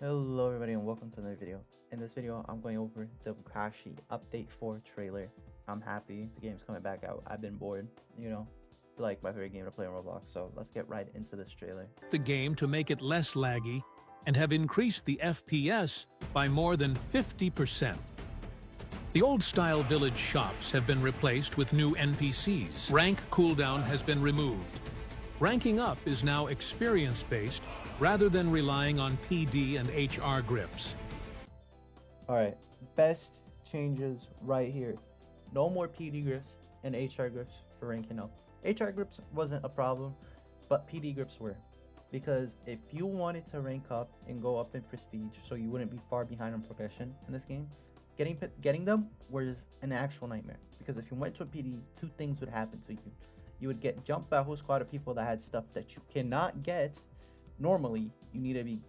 Hello everybody and welcome to another video. In this video, I'm going over the Wukashi Update 4 trailer. I'm happy the game's coming back out. I've been bored, like my favorite game to play on Roblox, so let's get right into this trailer. The game to make it less laggy and have increased the FPS by more than 50%. The old-style village shops have been replaced with new NPCs. Rank cooldown has been removed. Ranking up is now experience-based rather than relying on PD and HR grips. Alright, best changes right here. No more PD grips and HR grips for ranking up. HR grips wasn't a problem, but PD grips were. Because if you wanted to rank up and go up in prestige so you wouldn't be far behind on progression in this game, getting them was an actual nightmare. Because if you went to a PD, two things would happen to you. You would get jumped by a whole squad of people that had stuff that you cannot get normally. You need to be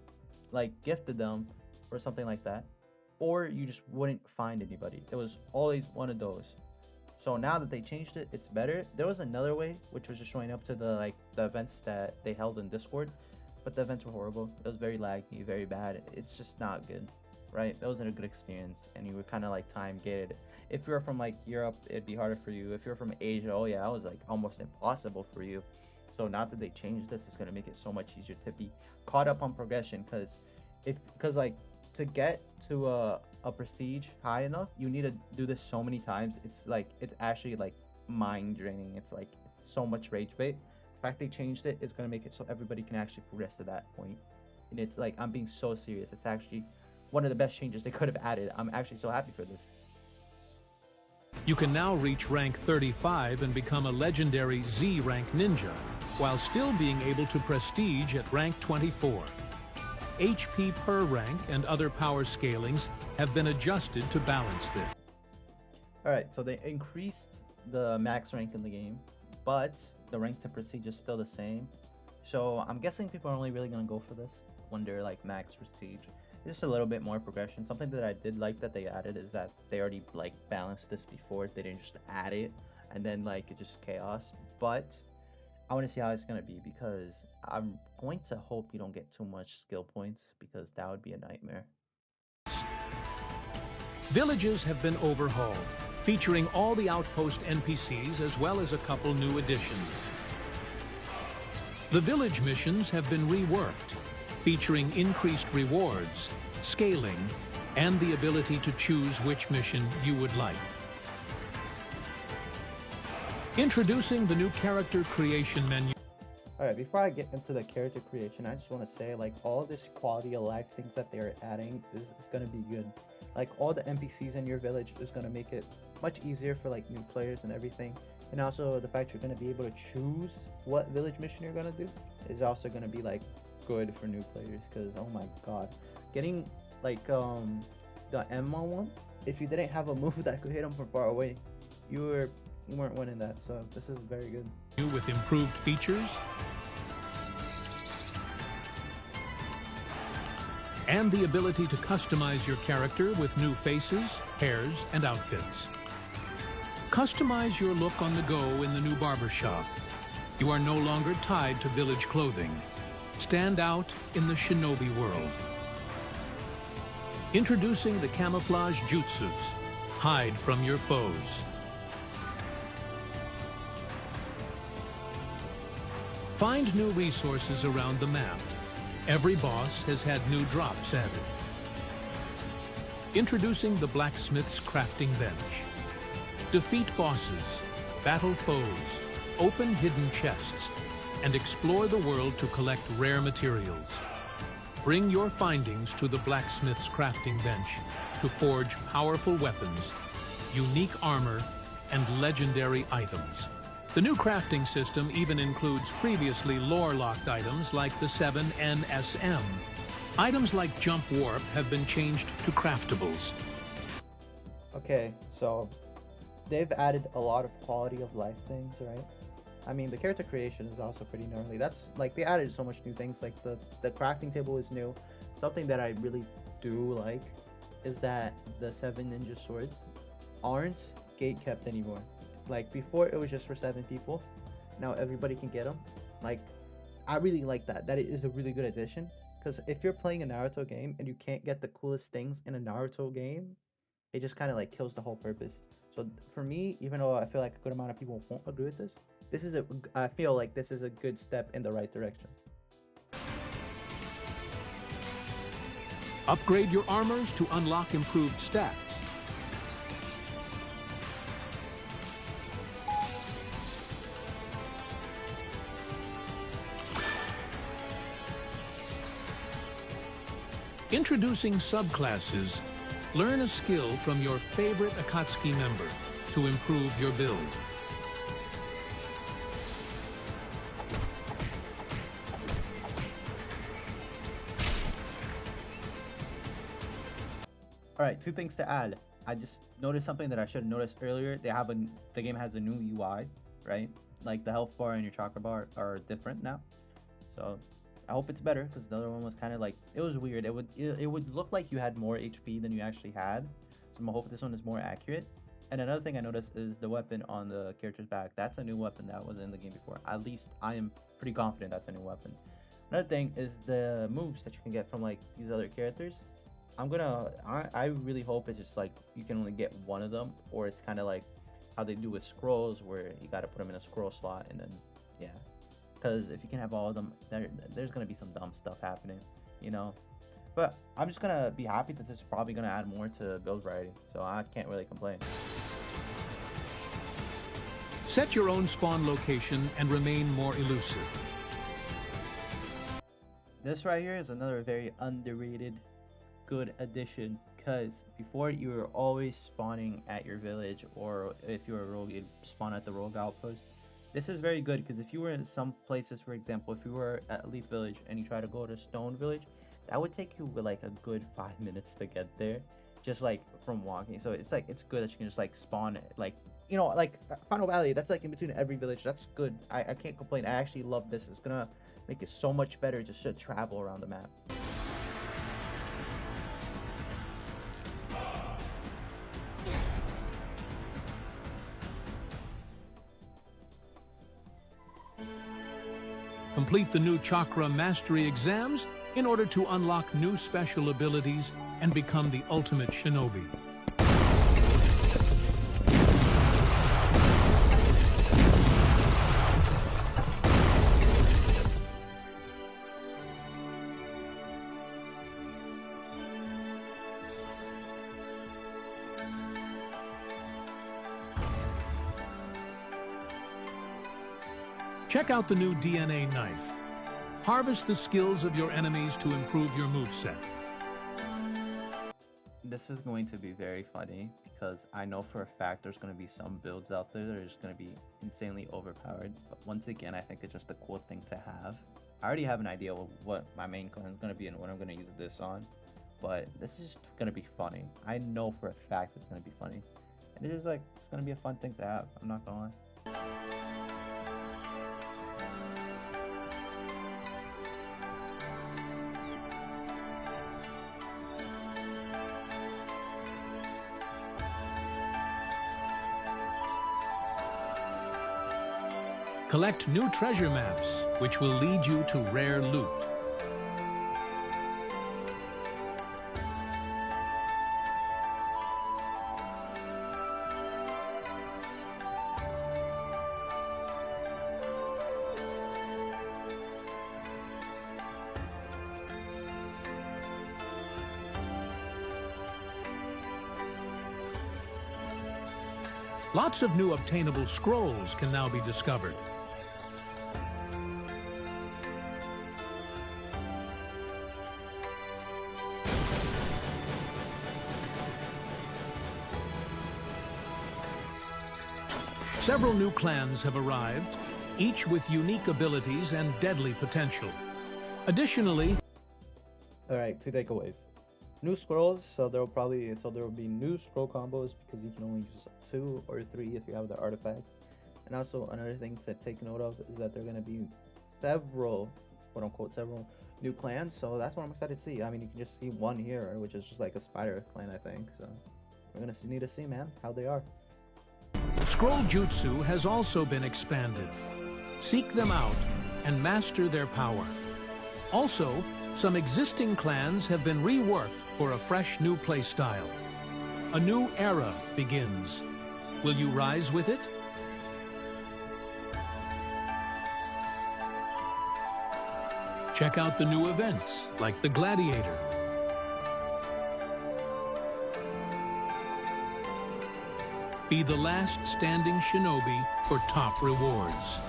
like gifted them or something like that, or you just wouldn't find anybody. It was always one of those. So now that they changed it, it's better. There was another way, which was just showing up to the events that they held in Discord, but the events were horrible. It was very laggy, very bad. It's just not good, right? It wasn't a good experience, and you were kind of like time gated. If you're from like Europe, it'd be harder for you. If you're from Asia, oh yeah, it was like almost impossible for you. So now that they changed this, it's gonna make it so much easier to be caught up on progression. Because like to get to a prestige high enough, you need to do this so many times. It's actually like mind draining. It's like so much rage bait. The fact they changed it is gonna make it so everybody can actually progress to that point. And it's like, I'm being so serious. It's actually one of the best changes they could have added. I'm actually so happy for this. You can now reach rank 35 and become a legendary Z rank ninja, while still being able to prestige at rank 24. HP per rank and other power scalings have been adjusted to balance this. Alright, so they increased the max rank in the game, but the rank to prestige is still the same. So I'm guessing people are only really going to go for this when they're like max prestige. Just a little bit more progression. Something that I did like that they added is that they already like balanced this before. They didn't just add it and then like it's just chaos. But I want to see how it's going to be, because I'm going to hope you don't get too much skill points, because that would be a nightmare. Villages have been overhauled, featuring all the outpost NPCs as well as a couple new additions. The village missions have been reworked, featuring increased rewards, scaling, and the ability to choose which mission you would like. Introducing the new character creation menu. Alright, before I get into the character creation, I just want to say, like, all this quality of life things that they're adding is going to be good. Like, all the NPCs in your village is going to make it much easier for, like, new players and everything. And also, the fact you're going to be able to choose what village mission you're going to do is also going to be, like, good for new players. Because, oh my god, getting, like, the Emma one, if you didn't have a move that could hit them from far away, you weren't winning that. So, this is very good. With improved features and the ability to customize your character with new faces, hairs, and outfits. Customize your look on the go in the new barbershop. You are no longer tied to village clothing. Stand out in the shinobi world. Introducing the camouflage jutsus. Hide from your foes. Find new resources around the map. Every boss has had new drops added. Introducing the blacksmith's crafting bench. Defeat bosses, battle foes, open hidden chests, and explore the world to collect rare materials. Bring your findings to the blacksmith's crafting bench to forge powerful weapons, unique armor, and legendary items. The new crafting system even includes previously lore-locked items like the 7 NSM. Items like Jump Warp have been changed to craftables. Okay, so they've added a lot of quality of life things, right? I mean, the character creation is also pretty gnarly. That's like, they added so much new things. Like the crafting table is new. Something that I really do like is that the 7 ninja swords aren't gate kept anymore. Like before, it was just for 7 people. Now everybody can get them. Like, I really like that. That is a really good addition, Because if you're playing a Naruto game and you can't get the coolest things in a Naruto game, it just kind of like kills the whole purpose. So for me, even though I feel like a good amount of people won't agree with this, I feel like this is a good step in the right direction. Upgrade your armors to unlock improved stats. Introducing subclasses. Learn a skill from your favorite Akatsuki member to improve your build. All right, two things to add. I just noticed something that I should have noticed earlier. The game has a new UI, right? Like the health bar and your chakra bar are different now. So I hope it's better because the other one was kind of like, it was weird. It would look like you had more HP than you actually had. So I hope this one is more accurate. And another thing I noticed is the weapon on the character's back. That's a new weapon that was in the game before. At least I am pretty confident that's a new weapon. Another thing is the moves that you can get from like these other characters. I really hope it's just like you can only get one of them, or it's kind of like how they do with scrolls where you got to put them in a scroll slot and then, yeah. Because if you can have all of them, there's going to be some dumb stuff happening, you know. But I'm just going to be happy that this is probably going to add more to build variety, so I can't really complain. Set your own spawn location and remain more elusive. This right here is another very underrated good addition, because before you were always spawning at your village, or if you were a rogue, you'd spawn at the rogue outpost. This is very good because if you were in some places, for example, if you were at Leaf Village and you try to go to Stone Village, that would take you like a good 5 minutes to get there, just like from walking. So it's like, it's good that you can just like spawn like, you know, like Final Valley, that's like in between every village. That's good. I can't complain. I actually love this. It's gonna make it so much better just to travel around the map. Complete the new Chakra Mastery exams in order to unlock new special abilities and become the ultimate shinobi. Check out the new DNA knife. Harvest the skills of your enemies to improve your moveset. This is going to be very funny because I know for a fact there's going to be some builds out there that are just going to be insanely overpowered. But once again, I think it's just a cool thing to have. I already have an idea of what my main clan is going to be and what I'm going to use this on. But this is just going to be funny. I know for a fact it's going to be funny. And it is like, it's going to be a fun thing to have. I'm not going to lie. Collect new treasure maps, which will lead you to rare loot. Lots of new obtainable scrolls can now be discovered. Several new clans have arrived, each with unique abilities and deadly potential. Additionally, all right, two takeaways. New scrolls, so there will be new scroll combos because you can only use 2 or 3 if you have the artifact. And also another thing to take note of is that there are going to be several, quote unquote, several new clans. So that's what I'm excited to see. I mean, you can just see one here, which is just like a spider clan, I think. So we're gonna need to see, man, how they are. Scroll Jutsu has also been expanded. Seek them out and master their power. Also, Some existing clans have been reworked for a fresh new playstyle. A new era begins. Will you rise with it? Check out the new events, like the Gladiator. Be the last standing shinobi for top rewards.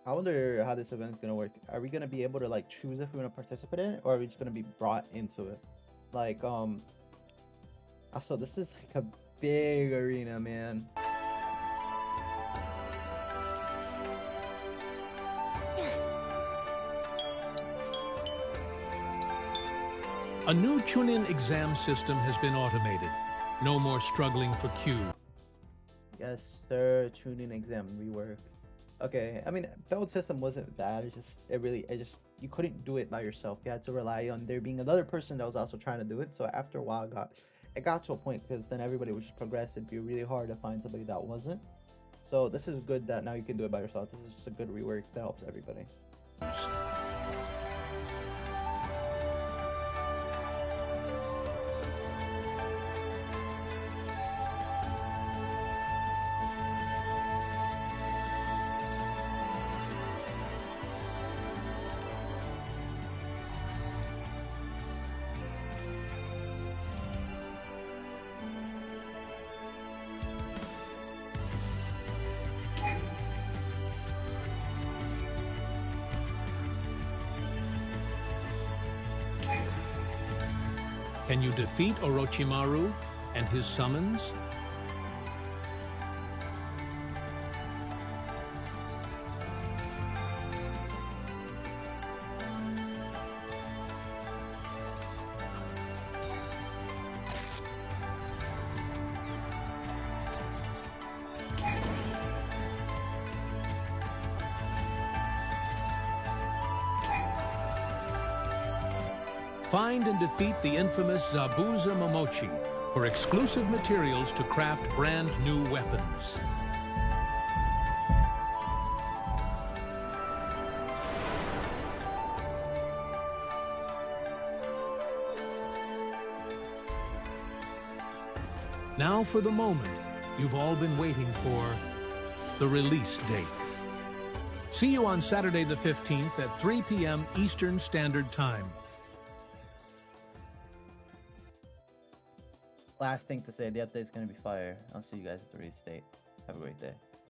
I wonder how this event is gonna work. Are we gonna be able to like choose if we want to participate in it, or are we just gonna be brought into it? Like, also this is like a big arena, man. A new Chunin exam system has been automated. No more struggling for Q. Yes, sir. Tuning exam rework. Okay, I mean, the old system wasn't bad. You couldn't do it by yourself. You had to rely on there being another person that was also trying to do it. So after a while, it got to a point because then everybody would just progress. It'd be really hard to find somebody that wasn't. So this is good that now you can do it by yourself. This is just a good rework that helps everybody. Can you defeat Orochimaru and his summons? Find and defeat the infamous Zabuza Momochi for exclusive materials to craft brand new weapons. Now for the moment you've all been waiting for, the release date. See you on Saturday the 15th at 3 p.m. Eastern Standard Time. Last thing to say, the update's gonna be fire. I'll see you guys at the release date. Have a great day.